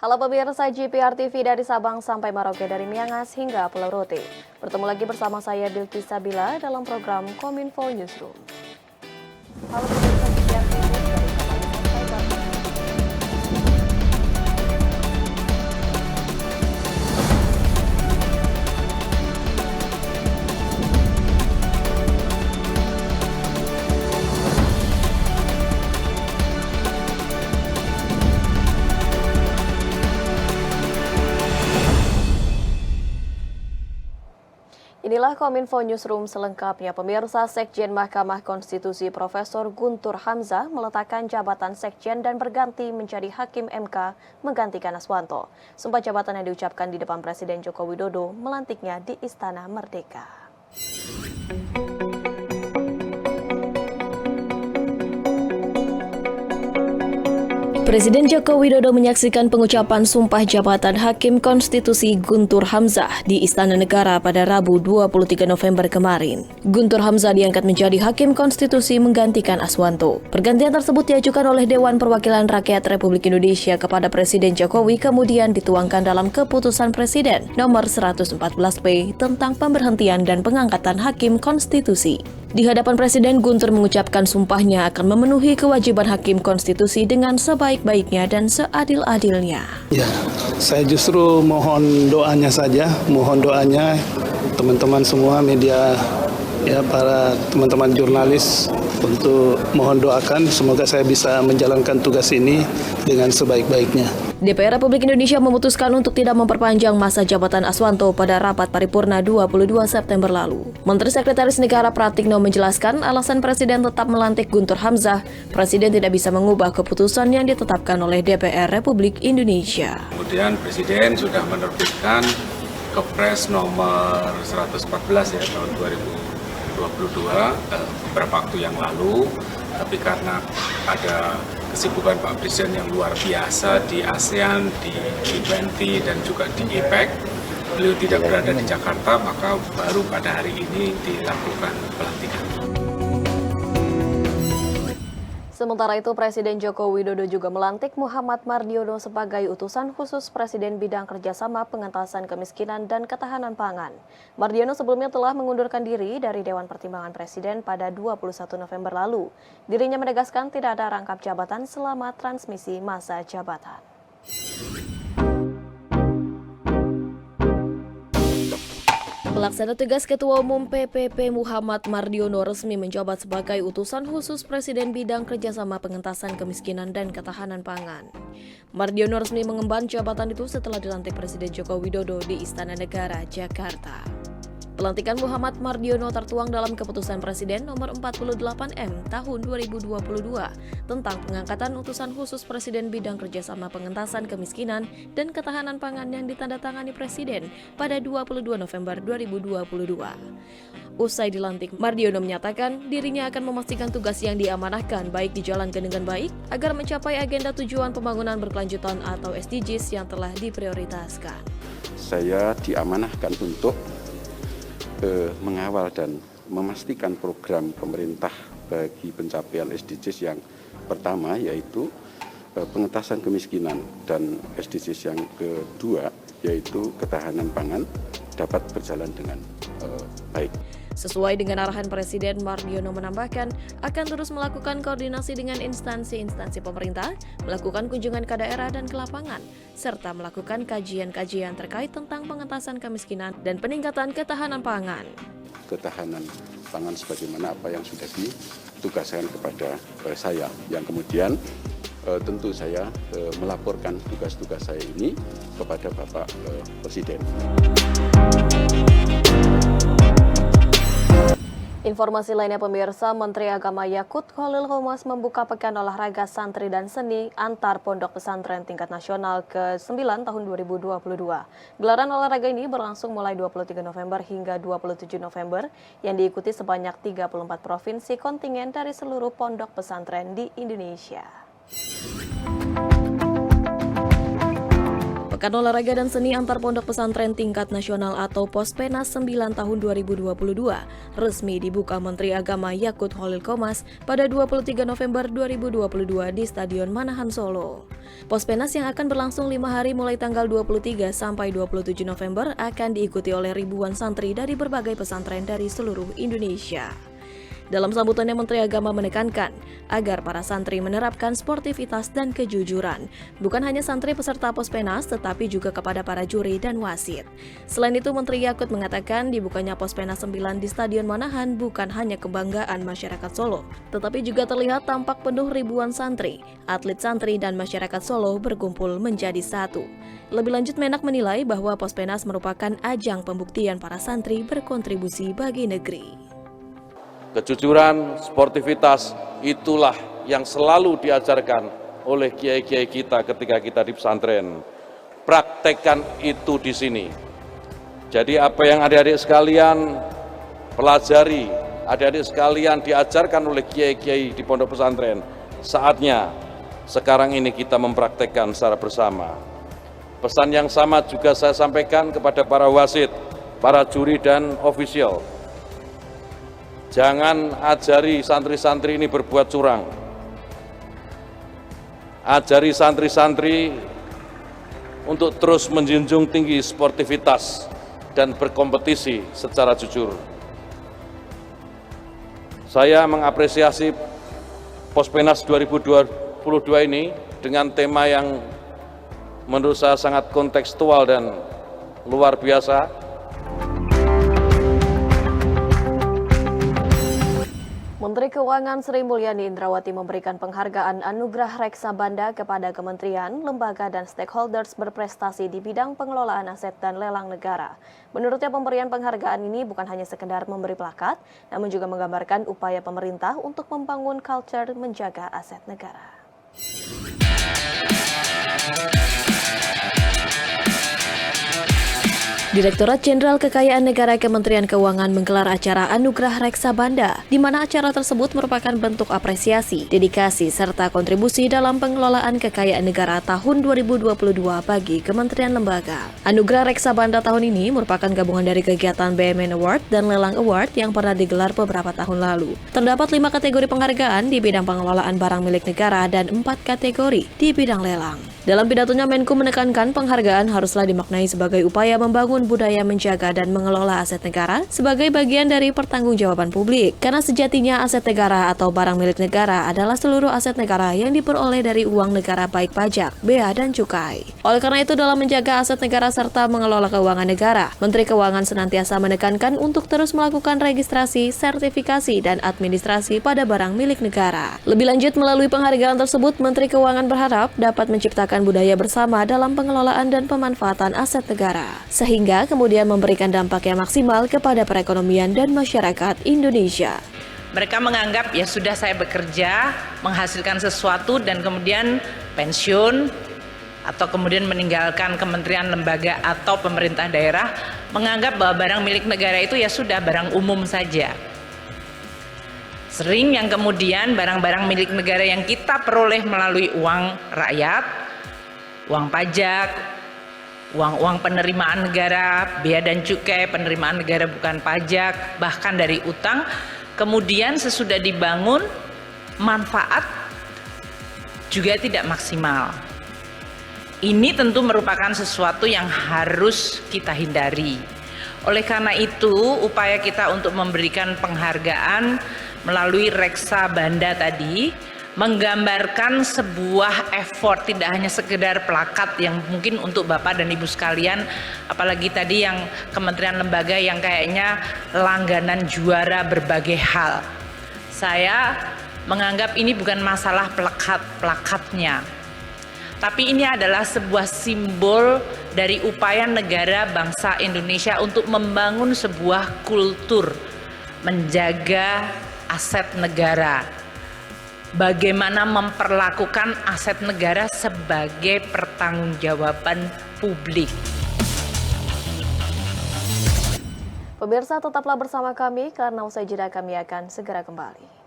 Halo pemirsa GPR TV dari Sabang sampai Merauke, dari Miangas hingga Pulau Rote. Bertemu lagi bersama saya Bilqis Sabila dalam program Kominfo Newsroom. Halo pemirsa GPR TV dari Sabang sampai Merauke. Inilah Kominfo Newsroom selengkapnya. Pemirsa, Sekjen Mahkamah Konstitusi Profesor Guntur Hamzah meletakkan jabatan Sekjen dan berganti menjadi Hakim MK menggantikan Aswanto. Sumpah jabatan yang diucapkan di depan Presiden Joko Widodo melantiknya di Istana Merdeka. Presiden Joko Widodo menyaksikan pengucapan sumpah jabatan Hakim Konstitusi Guntur Hamzah di Istana Negara pada Rabu 23 November kemarin. Guntur Hamzah diangkat menjadi Hakim Konstitusi menggantikan Aswanto. Pergantian tersebut diajukan oleh Dewan Perwakilan Rakyat Republik Indonesia kepada Presiden Jokowi, kemudian dituangkan dalam Keputusan Presiden nomor 114P tentang pemberhentian dan pengangkatan Hakim Konstitusi. Di hadapan Presiden, Guntur mengucapkan sumpahnya akan memenuhi kewajiban Hakim Konstitusi dengan sebaik-baiknya dan seadil-adilnya. Ya, saya justru mohon doanya saja, mohon doanya teman-teman semua media, ya para teman-teman jurnalis, untuk mohon doakan semoga saya bisa menjalankan tugas ini dengan sebaik-baiknya. DPR Republik Indonesia memutuskan untuk tidak memperpanjang masa jabatan Aswanto pada rapat paripurna 22 September lalu. Menteri Sekretaris Negara Pratikno menjelaskan alasan Presiden tetap melantik Guntur Hamzah. Presiden tidak bisa mengubah keputusan yang ditetapkan oleh DPR Republik Indonesia. Kemudian Presiden sudah menerbitkan Kepres nomor 114 ya tahun 2022 beberapa waktu yang lalu, tapi karena ada kesibukan Pak Presiden yang luar biasa di ASEAN, di G20 dan juga di APEC, beliau tidak berada di Jakarta, maka baru pada hari ini dilakukan pelantikan. Sementara itu, Presiden Joko Widodo juga melantik Muhammad Mardiono sebagai utusan khusus Presiden bidang kerjasama pengentasan kemiskinan dan ketahanan pangan. Mardiono sebelumnya telah mengundurkan diri dari Dewan Pertimbangan Presiden pada 21 November lalu. Dirinya menegaskan tidak ada rangkap jabatan selama transmisi masa jabatan. Pelaksana tugas Ketua Umum PPP Muhammad Mardiono resmi menjabat sebagai utusan khusus Presiden bidang kerjasama pengentasan kemiskinan dan ketahanan pangan. Mardiono resmi mengemban jabatan itu setelah dilantik Presiden Joko Widodo di Istana Negara, Jakarta. Pelantikan Muhammad Mardiono tertuang dalam Keputusan Presiden nomor 48M tahun 2022 tentang pengangkatan utusan khusus Presiden bidang kerjasama pengentasan kemiskinan dan ketahanan pangan yang ditandatangani Presiden pada 22 November 2022. Usai dilantik, Mardiono menyatakan dirinya akan memastikan tugas yang diamanahkan baik dijalankan dengan baik agar mencapai agenda tujuan pembangunan berkelanjutan atau SDGs yang telah diprioritaskan. Saya diamanahkan untuk mengawal dan memastikan program pemerintah bagi pencapaian SDGs yang pertama yaitu pengentasan kemiskinan dan SDGs yang kedua yaitu ketahanan pangan dapat berjalan dengan baik. Sesuai dengan arahan Presiden, Mardiono menambahkan akan terus melakukan koordinasi dengan instansi-instansi pemerintah, melakukan kunjungan ke daerah dan ke lapangan, serta melakukan kajian-kajian terkait tentang pengentasan kemiskinan dan peningkatan ketahanan pangan. Ketahanan pangan sebagaimana apa yang sudah ditugaskan kepada saya, yang kemudian tentu saya melaporkan tugas-tugas saya ini kepada Bapak Presiden. Informasi lainnya pemirsa, Menteri Agama Yakut Khalil Qomas membuka Pekan Olahraga Santri dan Seni antar Pondok Pesantren tingkat nasional ke-9 tahun 2022. Gelaran olahraga ini berlangsung mulai 23 November hingga 27 November yang diikuti sebanyak 34 provinsi kontingen dari seluruh pondok pesantren di Indonesia. Pekan Olahraga dan Seni Antar Pondok Pesantren Tingkat Nasional atau Pospenas 9 tahun 2022 resmi dibuka Menteri Agama Yakut Khalil Qomas pada 23 November 2022 di Stadion Manahan Solo. Pospenas yang akan berlangsung 5 hari mulai tanggal 23 sampai 27 November akan diikuti oleh ribuan santri dari berbagai pesantren dari seluruh Indonesia. Dalam sambutannya, Menteri Agama menekankan agar para santri menerapkan sportivitas dan kejujuran, bukan hanya santri peserta Pospenas, tetapi juga kepada para juri dan wasit. Selain itu, Menteri Yakut mengatakan dibukanya Pospenas 9 di Stadion Manahan bukan hanya kebanggaan masyarakat Solo, tetapi juga terlihat tampak penuh ribuan santri, atlet santri dan masyarakat Solo berkumpul menjadi satu. Lebih lanjut, Menak menilai bahwa Pospenas merupakan ajang pembuktian para santri berkontribusi bagi negeri. Kejujuran, sportivitas, itulah yang selalu diajarkan oleh kiai-kiai kita ketika kita di pesantren. Praktekkan itu di sini. Jadi apa yang adik-adik sekalian pelajari, adik-adik sekalian diajarkan oleh kiai-kiai di pondok pesantren, saatnya sekarang ini kita mempraktekkan secara bersama. Pesan yang sama juga saya sampaikan kepada para wasit, para juri dan ofisial. Jangan ajari santri-santri ini berbuat curang. Ajari santri-santri untuk terus menjunjung tinggi sportivitas dan berkompetisi secara jujur. Saya mengapresiasi Pospenas 2022 ini dengan tema yang menurut saya sangat kontekstual dan luar biasa. Menteri Keuangan Sri Mulyani Indrawati memberikan penghargaan Anugerah Reksa-Banda kepada kementerian, lembaga, dan stakeholders berprestasi di bidang pengelolaan aset dan lelang negara. Menurutnya, pemberian penghargaan ini bukan hanya sekedar memberi plakat, namun juga menggambarkan upaya pemerintah untuk membangun culture menjaga aset negara. Direktorat Jenderal Kekayaan Negara Kementerian Keuangan menggelar acara Anugerah Reksa-Banda, di mana acara tersebut merupakan bentuk apresiasi, dedikasi, serta kontribusi dalam pengelolaan kekayaan negara tahun 2022 bagi kementerian lembaga. Anugerah Reksa-Banda tahun ini merupakan gabungan dari kegiatan BUMN Award dan Lelang Award yang pernah digelar beberapa tahun lalu. Terdapat 5 kategori penghargaan di bidang pengelolaan barang milik negara dan 4 kategori di bidang lelang. Dalam pidatonya, Menko menekankan penghargaan haruslah dimaknai sebagai upaya membangun budaya menjaga dan mengelola aset negara sebagai bagian dari pertanggungjawaban publik. Karena sejatinya aset negara atau barang milik negara adalah seluruh aset negara yang diperoleh dari uang negara baik pajak, bea, dan cukai. Oleh karena itu, dalam menjaga aset negara serta mengelola keuangan negara, Menteri Keuangan senantiasa menekankan untuk terus melakukan registrasi, sertifikasi, dan administrasi pada barang milik negara. Lebih lanjut, melalui penghargaan tersebut, Menteri Keuangan berharap dapat menciptakan budaya bersama dalam pengelolaan dan pemanfaatan aset negara, sehingga kemudian memberikan dampak yang maksimal kepada perekonomian dan masyarakat Indonesia. Mereka menganggap ya sudah saya bekerja, menghasilkan sesuatu dan kemudian pensiun atau kemudian meninggalkan kementerian, lembaga atau pemerintah daerah, menganggap bahwa barang milik negara itu ya sudah barang umum saja. Sering yang kemudian barang-barang milik negara yang kita peroleh melalui uang rakyat, uang pajak, uang penerimaan negara, bea dan cukai, penerimaan negara bukan pajak, bahkan dari utang, kemudian sesudah dibangun, manfaat juga tidak maksimal. Ini tentu merupakan sesuatu yang harus kita hindari. Oleh karena itu, upaya kita untuk memberikan penghargaan melalui Reksa-Banda tadi menggambarkan sebuah effort, tidak hanya sekedar plakat yang mungkin untuk Bapak dan Ibu sekalian, apalagi tadi yang kementerian lembaga yang kayaknya langganan juara berbagai hal. Saya menganggap ini bukan masalah plakatnya, tapi ini adalah sebuah simbol dari upaya negara bangsa Indonesia untuk membangun sebuah kultur menjaga aset negara. Bagaimana memperlakukan aset negara sebagai pertanggungjawaban publik. Pemirsa, tetaplah bersama kami karena usai jeda kami akan segera kembali.